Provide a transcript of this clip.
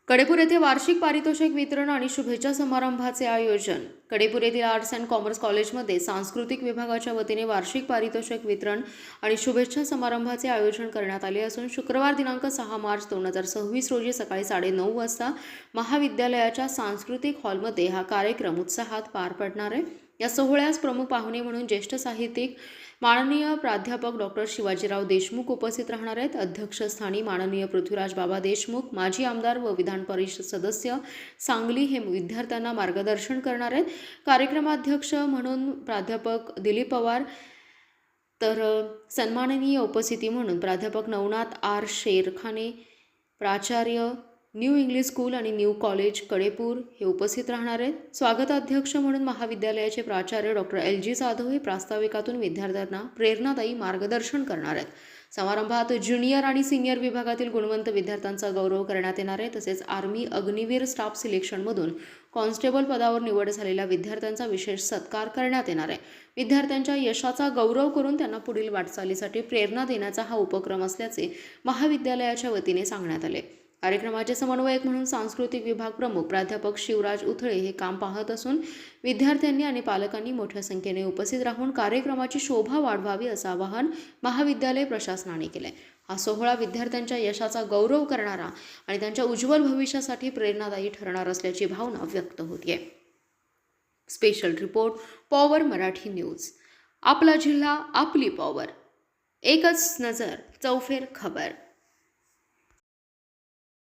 कडेपूर येथे वार्षिक पारितोषिक वितरण आणि शुभेच्छा समारंभाचे आयोजन. कडेपूर येथील आर्ट्स अँड कॉमर्स कॉलेजमध्ये सांस्कृतिक विभागाच्या वतीने वार्षिक पारितोषिक वितरण आणि शुभेच्छा समारंभाचे आयोजन करण्यात आले असून शुक्रवार दिनांक 6 मार्च 2026 रोजी सकाळी 9:30 वाजता महाविद्यालयाच्या सांस्कृतिक हॉलमध्ये हा कार्यक्रम उत्साहात पार पडणार आहे. या सोहळ्यास प्रमुख पाहुणे म्हणून ज्येष्ठ साहित्यिक माननीय प्राध्यापक डॉक्टर शिवाजीराव देशमुख उपस्थित राहणार आहेत. अध्यक्षस्थानी माननीय पृथ्वीराज बाबा देशमुख, माजी आमदार व विधान परिषद सदस्य सांगली हे विद्यार्थ्यांना मार्गदर्शन करणार आहेत. कार्यक्रमाध्यक्ष म्हणून प्राध्यापक दिलीप पवार, तर सन्माननीय उपस्थिती म्हणून प्राध्यापक नवनाथ आर शेरखाने, प्राचार्य न्यू इंग्लिश स्कूल आणि न्यू कॉलेज कडेपूर हे उपस्थित राहणार आहेत. स्वागताध्यक्ष म्हणून महाविद्यालयाचे प्राचार्य डॉक्टर LG जाधव हे प्रास्ताविकातून विद्यार्थ्यांना प्रेरणादायी मार्गदर्शन करणार आहेत. समारंभात ज्युनियर आणि सिनियर विभागातील गुणवंत विद्यार्थ्यांचा गौरव करण्यात येणार आहे. तसेच आर्मी अग्निवीर स्टाफ सिलेक्शनमधून कॉन्स्टेबल पदावर निवड झालेल्या विद्यार्थ्यांचा विशेष सत्कार करण्यात येणार आहे. विद्यार्थ्यांच्या यशाचा गौरव करून त्यांना पुढील वाटचालीसाठी प्रेरणा देण्याचा हा उपक्रम असल्याचे महाविद्यालयाच्या वतीने सांगण्यात आले. कार्यक्रमाचे समन्वयक म्हणून सांस्कृतिक विभाग प्रमुख प्राध्यापक शिवराज उथळे हे काम पाहत असून विद्यार्थ्यांनी आणि पालकांनी मोठ्या संख्येने उपस्थित राहून कार्यक्रमाची शोभा वाढवावी असं आवाहन महाविद्यालय प्रशासनाने केले. हा सोहळा विद्यार्थ्यांच्या यशाचा गौरव करणारा आणि त्यांच्या उज्ज्वल भविष्यासाठी प्रेरणादायी ठरणार असल्याची भावना व्यक्त होतीये. Special report, power Marathi news. आपला जिल्हा, आपली पॉवर. एकच नजर, चौफेर खबर.